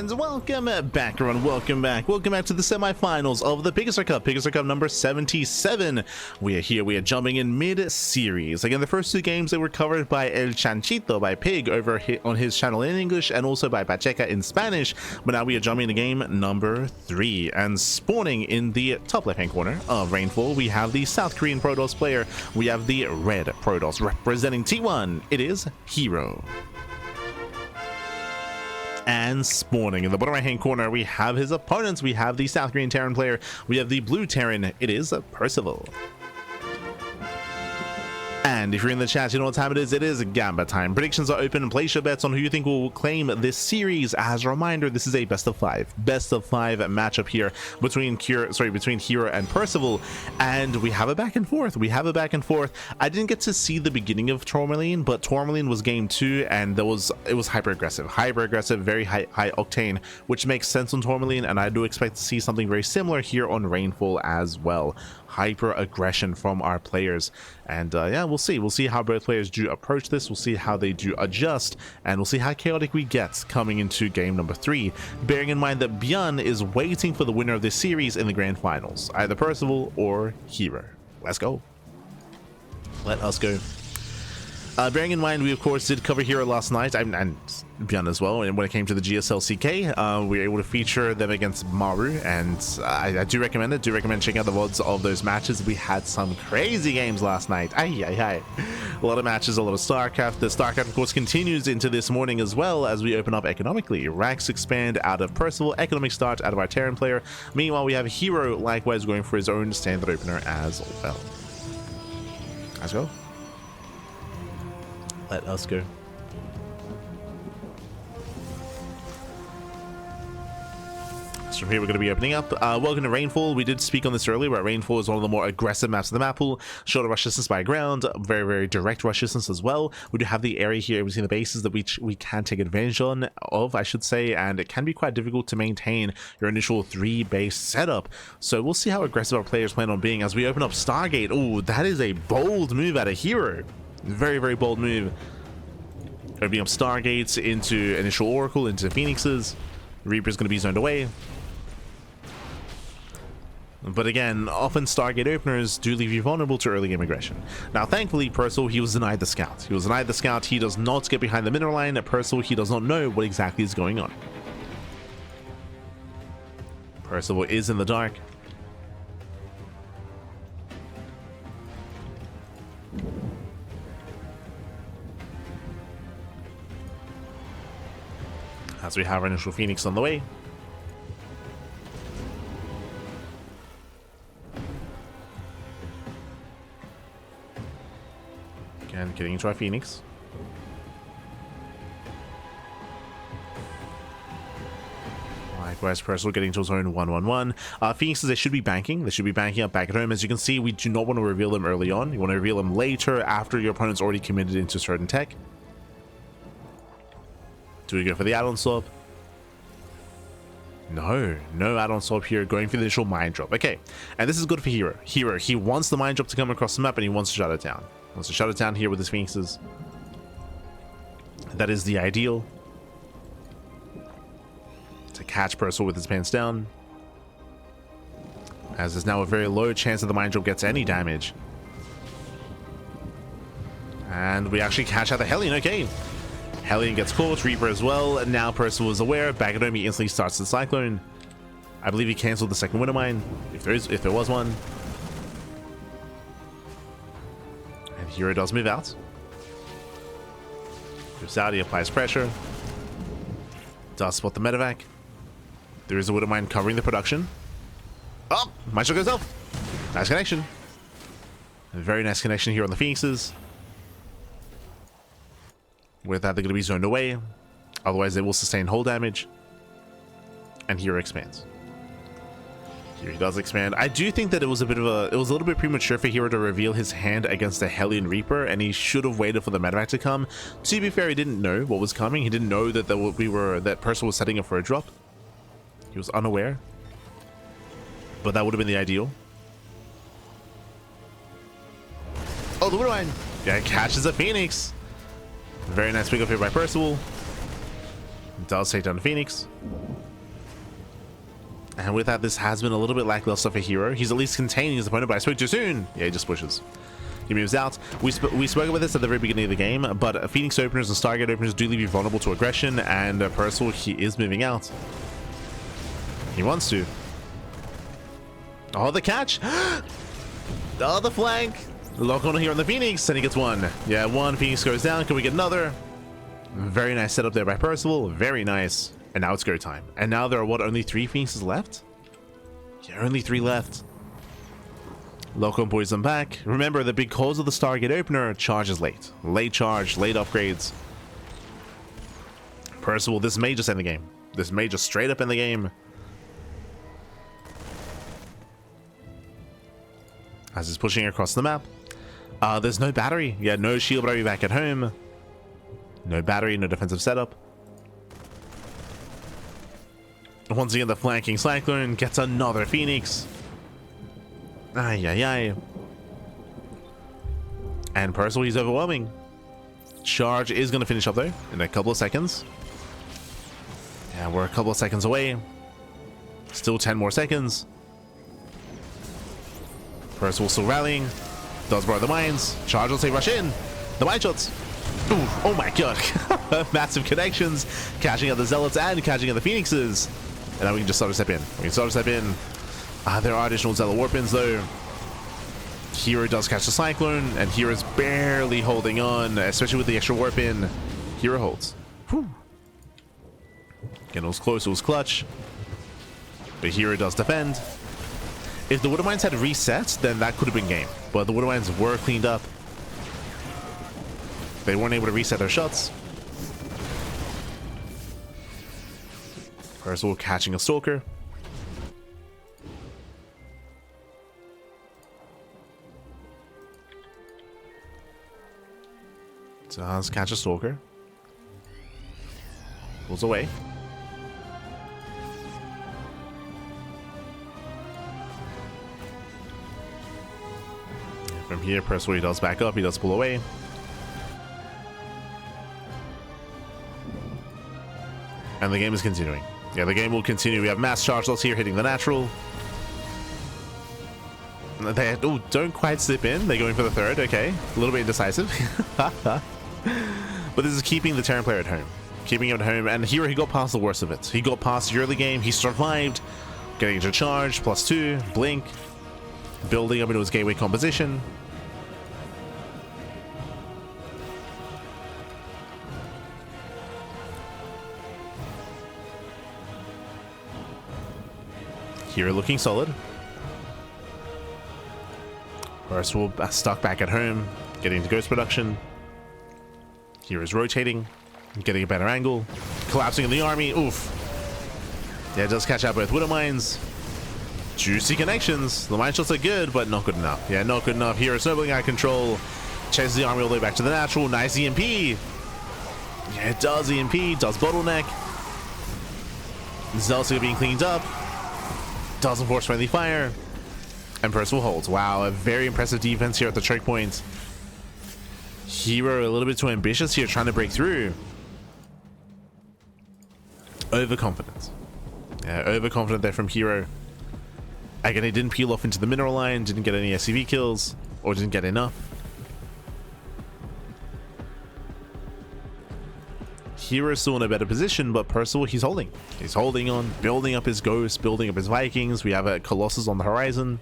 And welcome back, everyone. Welcome back to the semifinals of the PiGosaur Cup. PiGosaur Cup number 77. We are here. We are jumping in mid-series. Again, the first two games they were covered by El Chanchito, by Pig, over on his channel in English, and also by Pacheca in Spanish. But now we are jumping into game number 3. And spawning in the top left-hand corner of Rainfall, we have the South Korean Protoss player. We have the red Protoss representing T1. It is herO. And spawning in the bottom right hand corner, we have his opponents. We have the South Korean Terran player. We have the blue Terran. It is Percival. And if you're in the chat, you know what time it is. It is Gamba time. Predictions are open. Place your bets on who you think will claim this series. As a reminder, this is a best of 5 matchup here between herO and Percival. And we have a back and forth. I didn't get to see the beginning of Tourmaline, but Tourmaline was game 2, and it was hyper aggressive, very high octane, which makes sense on Tourmaline, and I do expect to see something very similar here on Rainfall as well. Hyper aggression from our players, and yeah, we'll see how both players do approach this. We'll see how they do adjust, and we'll see how chaotic we get coming into game number 3, bearing in mind that Björn is waiting for the winner of this series in the grand finals, either Percival or herO. Let's go. Let us go. Bearing in mind, we of course did cover herO last night, and Björn as well, and when it came to the GSL CK, we were able to feature them against Maru, and I do recommend it. Checking out the VODs of those matches. We had some crazy games last night. A lot of matches, a lot of StarCraft. The StarCraft, of course, continues into this morning as well as we open up economically. Ranks expand out of Percival, economic start out of our Terran player. Meanwhile, we have herO likewise going for his own standard opener as well. Let's go. Let us go. So from here we're going to be opening up. Welcome to Rainfall. We did speak on this earlier, but Rainfall is one of the more aggressive maps of the map pool. Shorter rush distance by ground, very direct rush distance as well. We do have the area here between the bases that we can take advantage of, I should say, and it can be quite difficult to maintain your initial 3 base setup. So we'll see how aggressive our players plan on being as we open up Stargate. Oh, that is a bold move out of herO. Very bold move. Opening up Stargates into initial Oracle, into Phoenixes. Reaper's going to be zoned away. But again, often Stargate openers do leave you vulnerable to early game aggression. Now, thankfully, Percival, he was denied the scout. He does not get behind the mineral line. Percival, he does not know what exactly is going on. Percival is in the dark. As we have our initial Phoenix on the way. Again, getting into our Phoenix. Likewise, Percival getting to his own 1-1-1. Phoenixes, they should be banking. They should be banking up back at home. As you can see, we do not want to reveal them early on. You want to reveal them later, after your opponent's already committed into certain tech. Do we go for the add-on swap? No add-on swap here, going for the initial mind drop. Okay, and this is good for herO. He wants the mind drop to come across the map, and he wants to shut it down. Here with his Phoenixes. That is the ideal. To catch Percival with his pants down. As there's now a very low chance that the mind drop gets any damage. And we actually catch out the Hellion, okay. Hellion gets caught, Reaper as well, and now Percival is aware. Back at home, he instantly starts the Cyclone. I believe he cancelled the second Winter Mine, if there was one. And herO does move out. Moves out, he applies pressure. Does spot the medevac. There is a Winter Mine covering the production. Oh, Maestro goes off. Nice connection. A very nice connection here on the Phoenixes. With that, they're going to be zoned away. Otherwise, they will sustain hull damage. And herO expands. Here he does expand. I do think that it was a little bit premature for herO to reveal his hand against the Hellion Reaper, and he should have waited for the medevac to come. To be fair, he didn't know what was coming. He didn't know that that Percival was setting up for a drop. He was unaware. But that would have been the ideal. Oh, the Winter Mine! Yeah, catches a Phoenix. Very nice pick up here by Percival. Does take down the Phoenix. And with that, this has been a little bit lackluster for herO. He's at least containing his opponent, but I spoke too soon. Yeah, he just pushes. He moves out. We spoke about this at the very beginning of the game, but Phoenix openers and Stargate openers do leave you vulnerable to aggression, and Percival, he is moving out. He wants to. Oh, the catch! Oh, the flank! Lock on here on the Phoenix, and he gets one. Yeah, one. Phoenix goes down. Can we get another? Very nice setup there by Percival. Very nice. And now it's go time. And now there are, what, only 3 Phoenixes left? Yeah, only 3 left. Lock on poison back. Remember that because of the Stargate opener, charge is late. Late charge, late upgrades. Percival, this may just end the game. This may just straight up end the game. As he's pushing across the map. There's no battery. Yeah, no shield battery back at home. No battery, no defensive setup. Once again, the flanking Cyclone gets another Phoenix. Ay, ay, ay. And Percival, he's overwhelming. Charge is going to finish up, though, in a couple of seconds. Yeah, we're a couple of seconds away. Still 10 more seconds. Percival still rallying. Does borrow the mines. Charge will say rush in. The mine shots. Ooh, oh my god. Massive connections. Catching out the Zealots and catching out the Phoenixes. And now we can just start to step in. We can start to step in. There are additional Zealot warpins though. herO does catch the Cyclone, and hero's barely holding on, especially with the extra warp in. herO holds. Whew. Again, it was close, it was clutch. But herO does defend. If the Water Mines had reset, then that could have been game. But the Water Mines were cleaned up. They weren't able to reset their shots. Percival catching a Stalker. Does catch a Stalker. Pulls away. From here, Percival, he does back up, he does pull away. And the game is continuing. Yeah, the game will continue. We have mass charge lots here hitting the natural. They don't quite slip in. They're going for the third. Okay, a little bit indecisive. But this is keeping the Terran player at home. Keeping him at home. And here he got past the worst of it. He got past the early game. He survived. Getting into charge. +2. Blink. Building up into his gateway composition. herO looking solid. Percival stuck back at home, getting into ghost production. herO's rotating, getting a better angle, collapsing in the army. Oof. Yeah, it does catch out both Widow Mines. Juicy connections. The mine shots are good, but not good enough. Yeah, not good enough. herO snowballing out of control. Chases the army all the way back to the natural. Nice EMP. Yeah, it does EMP. Does bottleneck. Zealots are being cleaned up. Doesn't force friendly fire. And Percival holds. Wow, a very impressive defense here at the choke point. herO a little bit too ambitious here, trying to break through. Overconfident. Yeah, overconfident there from herO. Again, he didn't peel off into the mineral line, didn't get any SCV kills, or didn't get enough. herO's still in a better position, but Percival, he's holding. He's holding on, building up his ghosts, building up his Vikings. We have a Colossus on the horizon.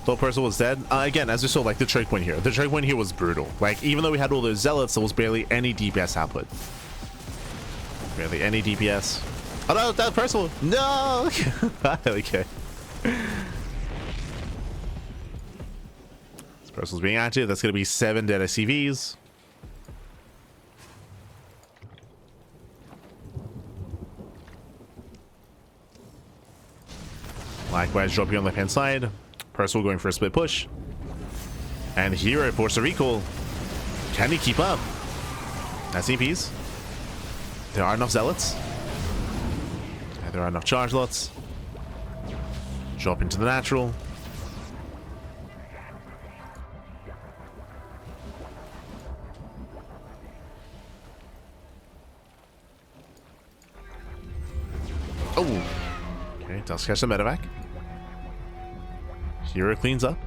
Thought Percival was dead. Again, as we saw, like the choke point here. The choke point here was brutal. Like, even though we had all those Zealots, there was barely any DPS output. Barely any DPS. Oh no, that's Percival! No! Okay. This Percival's being active. That's going to be 7 dead SCVs. Likewise, dropping on the left hand side. Percival going for a split push. And herO forced a recall. Can he keep up? SCPs. There are enough Zealots. There are enough charge lots. Drop into the natural. does catch the medevac. herO cleans up.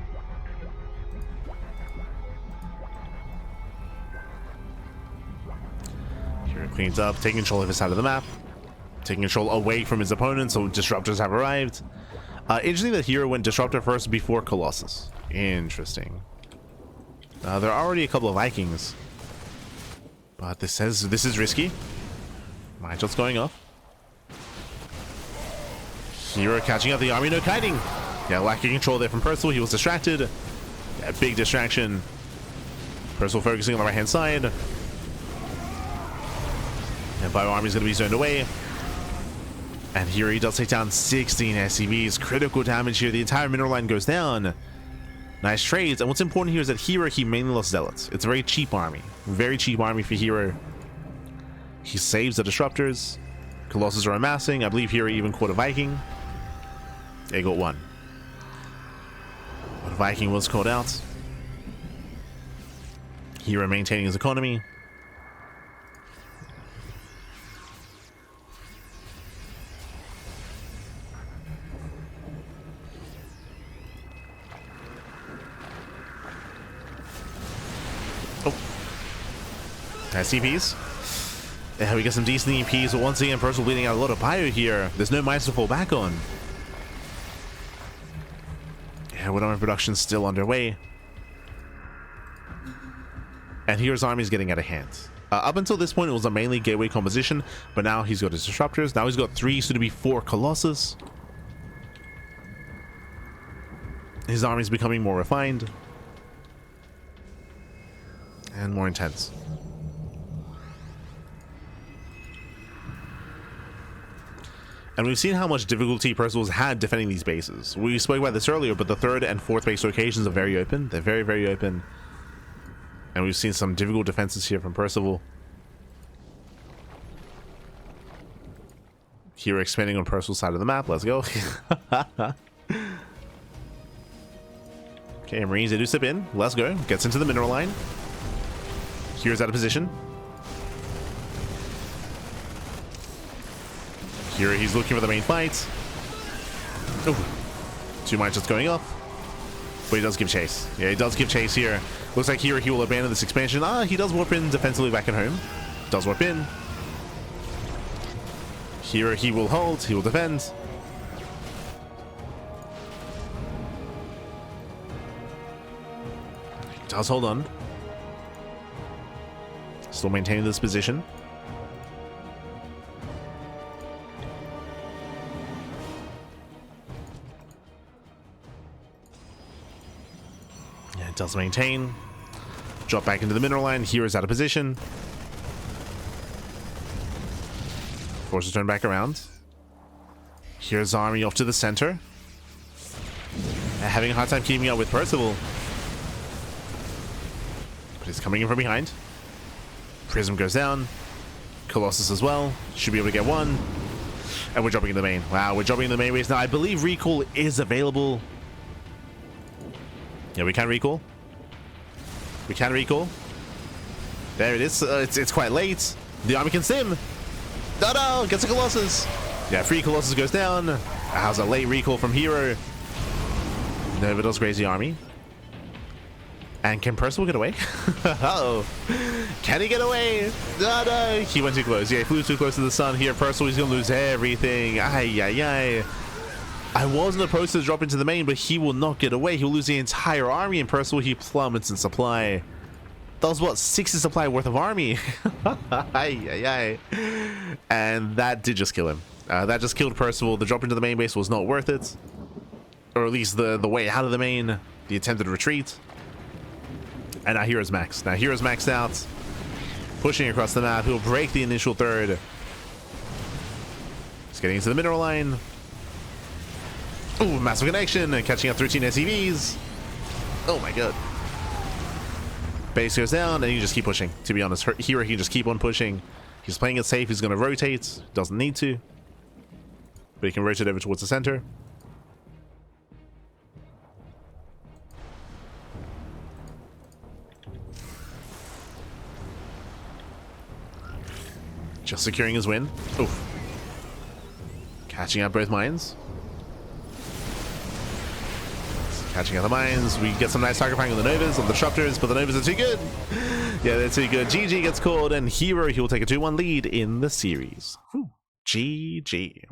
herO cleans up, taking control of his side of the map. Taking control away from his opponent, so disruptors have arrived. Interesting that herO went disruptor first before Colossus. Interesting. There are already a couple of Vikings. But this is risky. My shot's going off. herO catching up the army, no kiting. Yeah, lacking control there from Percival. He was distracted. Yeah, big distraction. Percival focusing on the right hand side. And Bio Army is going to be zoned away. And here he does take down 16 SCVs. Critical damage here. The entire mineral line goes down. Nice trades. And what's important here is that herO, he mainly lost Zealots. It's a very cheap army. Very cheap army for herO. He saves the disruptors. Colossus are amassing. I believe herO even caught a Viking. They got one. But a Viking was caught out. herO maintaining his economy. Nice EPs. Yeah, we get some decent EPs, but once again, Percival bleeding out a lot of bio here. There's no mines to fall back on. Yeah, Wood Armor production still underway. And here's army's getting out of hand. Up until this point, it was a mainly gateway composition, but now he's got his disruptors. Now he's got 3, soon to be 4 Colossus. His army's becoming more refined and more intense. And we've seen how much difficulty Percival's had defending these bases. We spoke about this earlier, but the 3rd and 4th base locations are very open. They're very, very open. And we've seen some difficult defenses here from Percival. Here expanding on Percival's side of the map. Let's go. Okay, Marines, they do step in. Let's go. Gets into the mineral line. Here's out of position. Here he's looking for the main fight. Oh, 2 mines just going off. But he does give chase. Yeah, he does give chase here. Looks like here he will abandon this expansion. He does warp in defensively back at home. Does warp in. Here he will hold. He will defend. He does hold on. Still maintaining this position. Yeah, it does maintain. Drop back into the mineral line. Here is out of position. Forces turn back around. Here's army off to the center. And having a hard time keeping up with Percival. But he's coming in from behind. Prism goes down. Colossus as well. Should be able to get one. And we're dropping in the main. Wow, we're dropping in the main base. Now, I believe recall is available. Yeah, we can recall. We can recall. There it is. It's quite late. The army can sim. No, gets a Colossus. Yeah, 3 Colossus goes down. How's a late recall from herO? Nova does graze the army. And can Percival get away? Uh-oh. Can he get away? No. He went too close. Yeah, he flew too close to the sun here. Percival, he's going to lose everything. Ay. I wasn't opposed to drop into the main, but he will not get away. He'll lose the entire army, and Percival, he plummets in supply. That was, what, 60 supply worth of army? Ay. And that did just kill him. That just killed Percival. The drop into the main base was not worth it. Or at least the way out of the main. The attempted retreat. And now hero's maxed. Now hero's maxed out. Pushing across the map. He'll break the initial 3rd. He's getting into the mineral line. Ooh, massive connection. Catching up 13 SCVs. Oh my god. Base goes down, and you just keep pushing. To be honest, here he can just keep on pushing. He's playing it safe. He's going to rotate. Doesn't need to. But he can rotate over towards the center. Just securing his win. Oof. Catching up both mines. Catching out the mines. We get some nice target flying on the Novas, on the Disruptors, but the Novas are too good. Yeah, they're too good. GG gets called, and herO, he will take a 2-1 lead in the series. Whew. GG.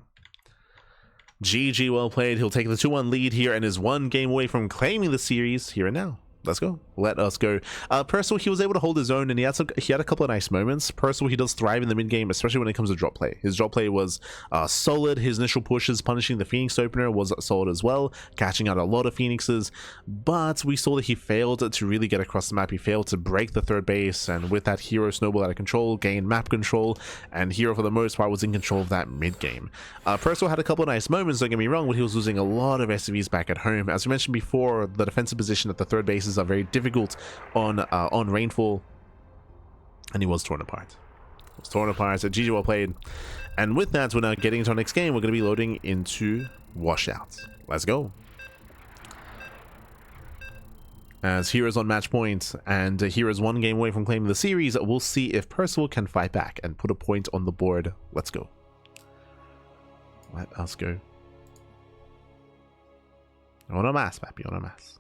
GG, well played. He'll take the 2-1 lead here and is 1 game away from claiming the series here and now. Let's go. Let us go. Percival, he was able to hold his own, and he had a couple of nice moments. Percival, he does thrive in the mid game, especially when it comes to drop play. His drop play was solid. His initial pushes, punishing the Phoenix opener, was solid as well, catching out a lot of Phoenixes. But we saw that he failed to really get across the map. He failed to break the third base, and with that, herO snowballed out of control, gained map control, and herO for the most part was in control of that mid game. Percival had a couple of nice moments. Don't get me wrong, but he was losing a lot of SCVs back at home. As we mentioned before, the defensive position at the third bases are very difficult on rainfall, and he was torn apart. So GG, well played. And with that, we're now getting into our next game. We're going to be loading into Washout. Let's go. As herO's on match point, and herO's 1 game away from claiming the series, we'll see if Percival can fight back and put a point on the board. Let's go. Let us go. On a mass, papi, on a mass.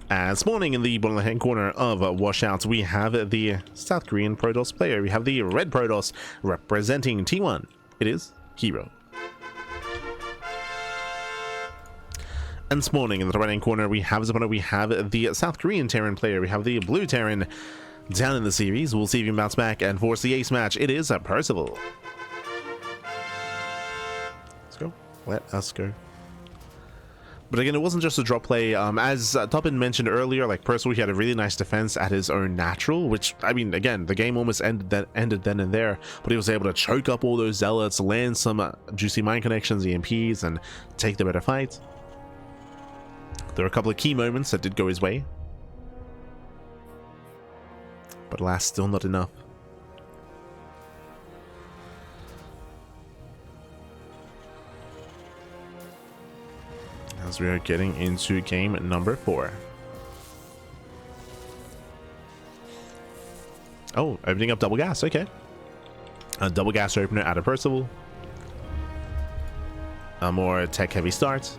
As morning in the bottom left-hand corner of Washout, we have the South Korean Protoss player. We have the red Protoss representing T1. It is herO. And spawning in the right-hand corner, we have the South Korean Terran player. We have the blue Terran down in the series. We'll see if he can bounce back and force the ace match. It is Percival. Let's go. Let us go. But again, it wasn't just a drop play. As Toppin mentioned earlier, like Percival, he had a really nice defense at his own natural, which, I mean, again, the game almost ended then and there, but he was able to choke up all those zealots, land some juicy mine connections, EMPs, and take the better fight. There were a couple of key moments that did go his way, but alas, still not enough. As we are getting into game number 4. Oh, opening up double gas. Okay. A double gas opener out of Percival. A more tech heavy start.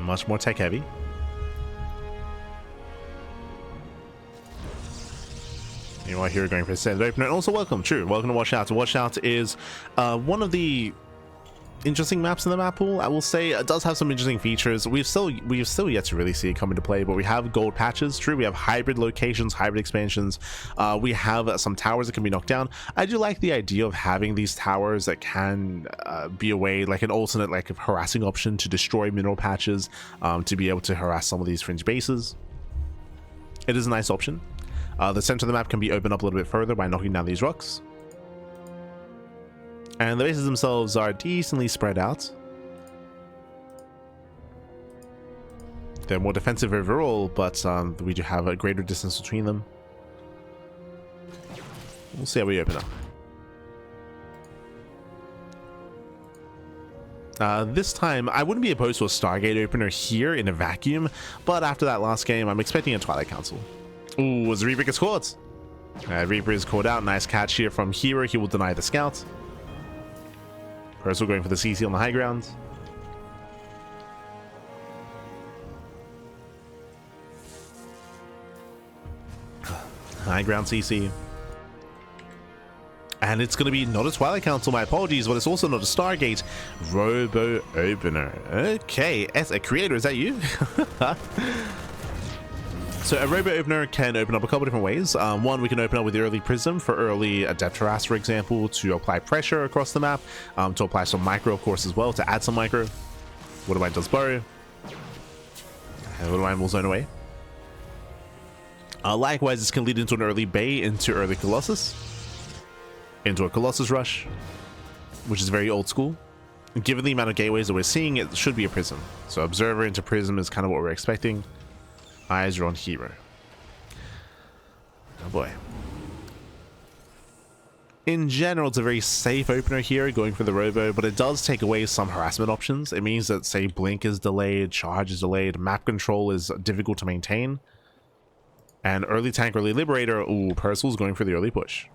Much more tech heavy. You are here going for a standard opener. And also welcome to Washout. Washout is one of the interesting maps in the map pool. I will say it does have some interesting features. We've still yet to really see it come into play, but we have gold patches. True, we have hybrid locations, hybrid expansions. We have some towers that can be knocked down. I do like the idea of having these towers that can be a way, like an alternate, like a harassing option to destroy mineral patches, to be able to harass some of these fringe bases. It is a nice option. The center of the map can be opened up a little bit further by knocking down these rocks. And the bases themselves are decently spread out. They're more defensive overall, but we do have a greater distance between them. We'll see how we open up. This time, I wouldn't be opposed to a Stargate opener here in a vacuum, but after that last game, I'm expecting a Twilight Council. Ooh, as Reaper gets caught. Reaper is caught out. Nice catch here from herO. He will deny the scout. Percival going for the CC on the high ground. High ground CC. And it's going to be not a Twilight Council, my apologies, but it's also not a Stargate. Robo Opener. Okay, as a creator, is that you? So a Robo Opener can open up a couple different ways. One, we can open up with the early Prism for early Depth Harass, for example, to apply pressure across the map, to apply some micro, of course, as well, to add some micro. Whathermine does burrow. And Whathermine will zone away. Likewise, this can lead into an early Bay, into early Colossus, into a Colossus Rush, which is very old school. Given the amount of gateways that we're seeing, it should be a Prism. So Observer into Prism is kind of what we're expecting. Eyes are on herO. Oh boy. In general, it's a very safe opener here, going for the robo, but it does take away some harassment options. It means that, say, blink is delayed, charge is delayed, map control is difficult to maintain. And early tank, early liberator. Ooh, Percival's going for the early push.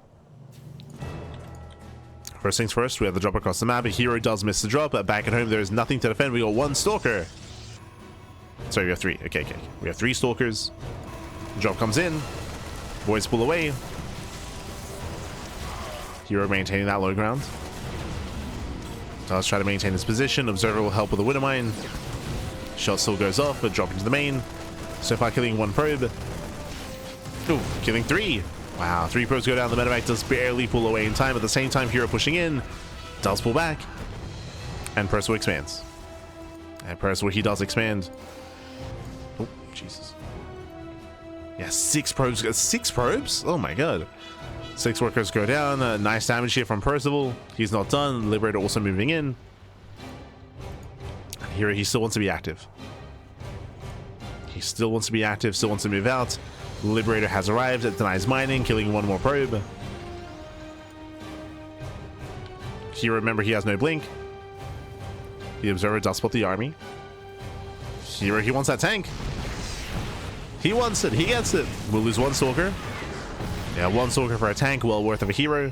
First things first, we have the drop across the map. herO does miss the drop, but back at home, there is nothing to defend. We got one Stalker. Sorry, we have three. Okay. We have three Stalkers. Drop comes in. Boys pull away. herO maintaining that low ground. Does try to maintain his position. Observer will help with the Widow Mine. Shot still goes off, but dropping to the main. So far killing one probe. Ooh, killing three. Wow, three probes go down. The medevac does barely pull away in time. At the same time, herO pushing in. Does pull back. And Percival expands. And Percival, he does expand. Oh, Jesus. Yeah, six probes. Six probes? Oh my god. Six workers go down. Nice damage here from Percival. He's not done. Liberator also moving in. And here he still wants to be active. He still wants to be active, still wants to move out. Liberator has arrived. It denies mining, killing one more probe. herO, remember, he has no blink. The Observer does spot the army. herO, he wants that tank. He wants it. He gets it. We'll lose one Stalker. Yeah, one Stalker for a tank. Well worth of a herO.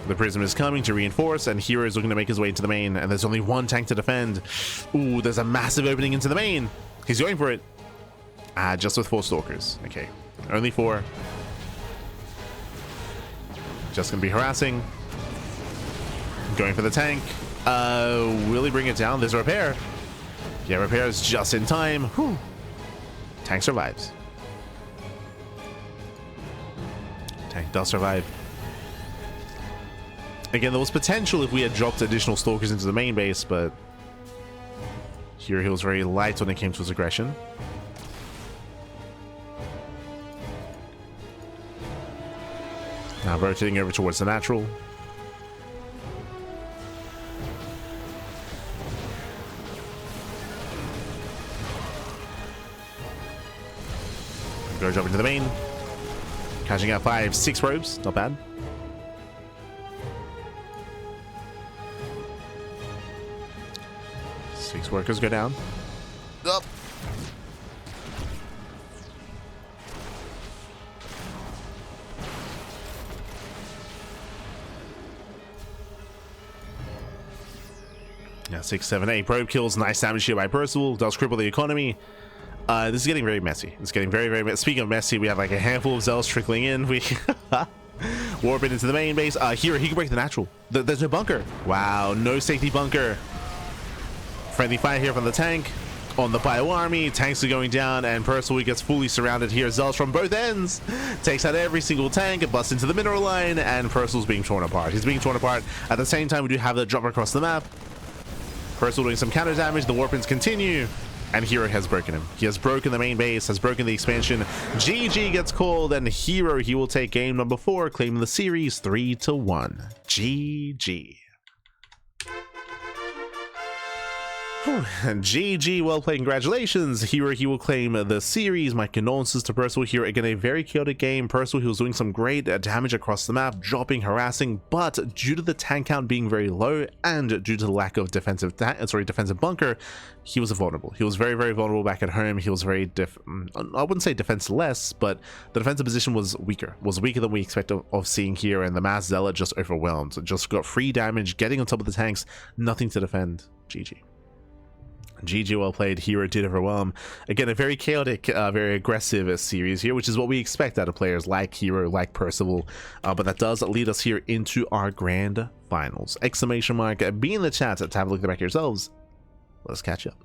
The Prism is coming to reinforce, and herO is looking to make his way into the main, and there's only one tank to defend. Ooh, there's a massive opening into the main. He's going for it. Just with 4 Stalkers. Okay, only 4. Just gonna be harassing. Going for the tank. Will he bring it down? There's a repair. Yeah, repair is just in time. Whew. Tank survives. Tank does survive. Again, there was potential if we had dropped additional Stalkers into the main base, but here he was very light when it came to his aggression. Now rotating over towards the natural. Go jump into the main. Catching out 5, 6 probes. Not bad. Six workers go down. Up. Yeah, 6, 7, 8 probe kills. Nice damage here by Percival. Does cripple the economy. This is getting very messy. It's getting very, very messy. Speaking of messy, we have like a handful of Zealots trickling in. We warp it into the main base. Here, he can break the natural. There's no bunker. Wow, no safety bunker. Friendly fire here from the tank. On the bio army, tanks are going down, and Percival gets fully surrounded here. Zealots from both ends. Takes out every single tank. It busts into the mineral line, and Percival's being torn apart. He's being torn apart. At the same time, we do have the drop across the map. Percival doing some counter damage. The warpins continue. And herO has broken him. He has broken the main base, has broken the expansion. GG gets called, and herO, he will take game number 4, claiming the series 3-1. GG. GG, well played, congratulations. herO, he will claim the series. My condolences to Percival here. Again, a very chaotic game. Percival, he was doing some great damage across the map, dropping, harassing, but due to the tank count being very low and due to the lack of defensive bunker, he was vulnerable. He was very, very vulnerable back at home. He was very I wouldn't say defenseless, but the defensive position was weaker than we expect of seeing here, and the mass zealot just overwhelmed. Just got free damage, getting on top of the tanks, nothing to defend. GG. GG, well played. herO did overwhelm. Again, a very chaotic, very aggressive series here, which is what we expect out of players like herO, like Percival. But that does lead us here into our grand finals. Exclamation mark. Be in the chat to have a look at the back yourselves. Let us catch up.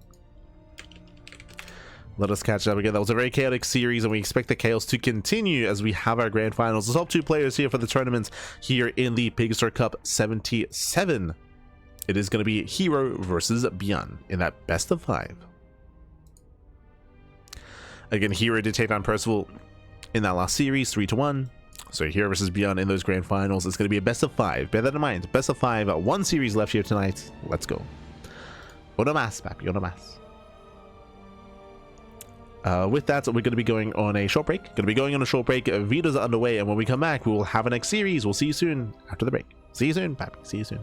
Let us catch up again. That was a very chaotic series, and we expect the chaos to continue as we have our grand finals. The top 2 players here for the tournament here in the PiGosaur Cup 77. It is going to be herO versus Bjorn in that best of 5. Again, herO did take on Percival in that last series, 3-1. So herO versus Bjorn in those grand finals. It's going to be a best of 5. Bear that in mind. Best of 5. 1 series left here tonight. Let's go. Uno más, papi. Uno más. with that, we're going to be going on a short break. Videos are underway, and when we come back, we will have a next series. We'll see you soon after the break. See you soon, Pappy. See you soon.